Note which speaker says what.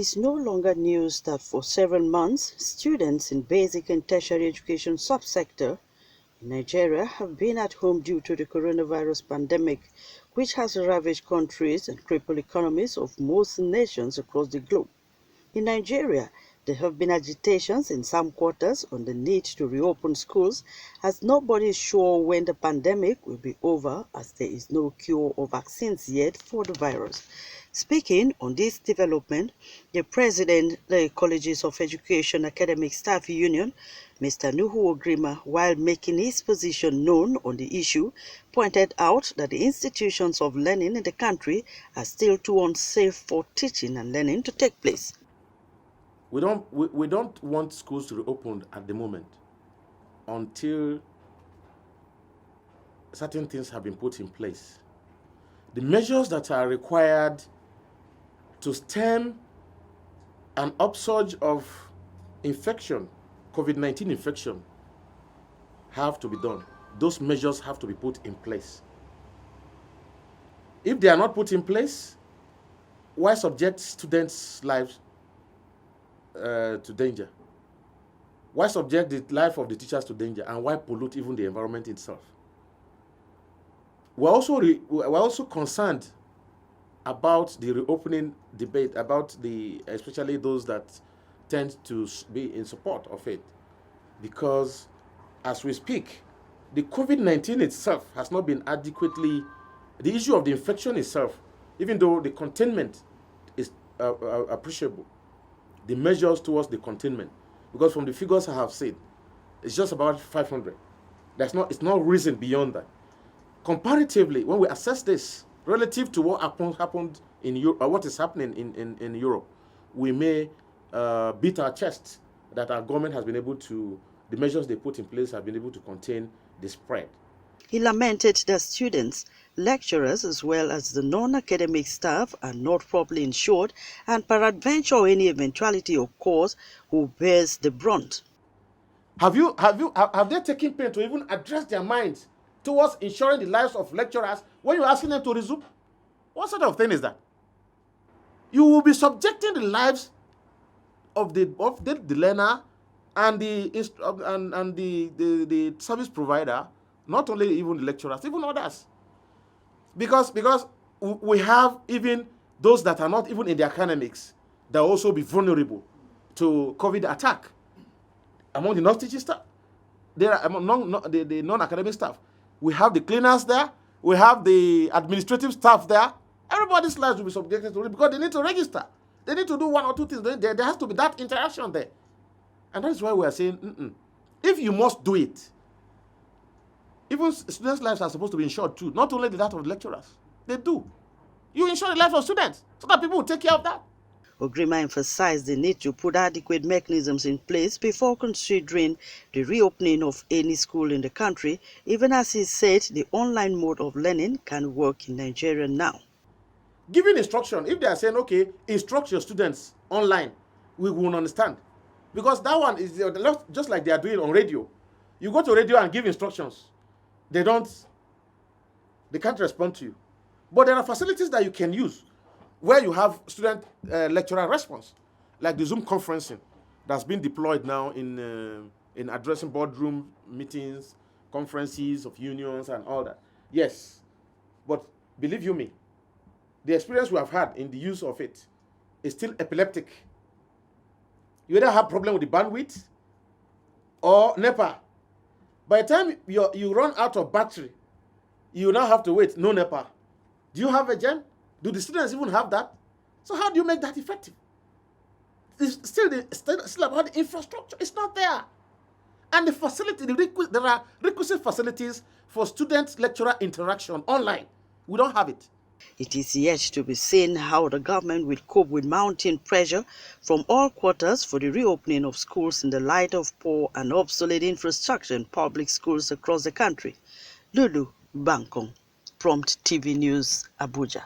Speaker 1: is no longer news that for several months, students in basic and tertiary education subsector in Nigeria have been at home due to the coronavirus pandemic, which has ravaged countries and crippled economies of most nations across the globe. In Nigeria, there have been agitations in some quarters on the need to reopen schools, as nobody is sure when the pandemic will be over, as there is no cure or vaccines yet for the virus. Speaking on this development, the president of the Colleges of Education Academic Staff Union, Mr. Nuhu Ogrima, while making his position known on the issue, pointed out that the institutions of learning in the country are still too unsafe for teaching and learning to take place.
Speaker 2: We don't want schools to reopen at the moment until certain things have been put in place. The measures that are required to stem an upsurge of infection, COVID-19 infection, have to be done. Those measures have to be put in place. If they are not put in place, why subject students' lives to danger? Why subject the life of the teachers to danger, and why pollute even the environment itself? We're also concerned about the reopening debate, about especially those that tend to be in support of it, because as we speak, the COVID-19 itself has not been adequately, the issue of the infection itself, even though the containment is appreciable, the measures towards the containment, because from the figures I have seen, it's just about 500. It's not reason beyond that. Comparatively, when we assess this relative to what happened in Europe, or what is happening in Europe, we may beat our chest that our government has been able to, the measures they put in place have been able to contain the spread.
Speaker 1: He lamented that students, lecturers, as well as the non-academic staff are not properly insured, and peradventure any eventuality occurs, who bears the brunt.
Speaker 2: Have they taken pain to even address their minds towards ensuring the lives of lecturers when you're asking them to resume? What sort of thing is that? You will be subjecting the lives of the learner and the service provider, not only even the lecturers, even others. Because we have even those that are not even in the academics that will also be vulnerable to COVID attack. Among the non-teaching staff, there are among the non-academic staff. We have the cleaners there, we have the administrative staff there. Everybody's lives will be subjected to it because they need to register. They need to do one or two things. There has to be that interaction there. And that is why we are saying, if you must do it, even students' lives are supposed to be insured too, not only that of the lecturers. They do. You insure the lives of students so that people will take care of that.
Speaker 1: Ogrima emphasized the need to put adequate mechanisms in place before considering the reopening of any school in the country, even as he said the online mode of learning can work in Nigeria now.
Speaker 2: Giving instruction, if they are saying, okay, instruct your students online, we will understand. Because that one is just like they are doing on radio. You go to radio and give instructions. They can't respond to you. But there are facilities that you can use where you have student-lecturer response, like the Zoom conferencing that's been deployed now in addressing boardroom meetings, conferences of unions and all that. Yes, but believe you me, the experience we have had in the use of it is still epileptic. You either have problem with the bandwidth or NEPA. By the time you run out of battery, you now have to wait, no NEPA. Do you have a gen? Do the students even have that? So how do you make that effective? It's still about the infrastructure. It's not there. And the facility, there are requisite facilities for student-lecturer interaction online. We don't have it.
Speaker 1: It is yet to be seen how the government will cope with mounting pressure from all quarters for the reopening of schools in the light of poor and obsolete infrastructure in public schools across the country. Lulu Bankong, Prompt TV News, Abuja.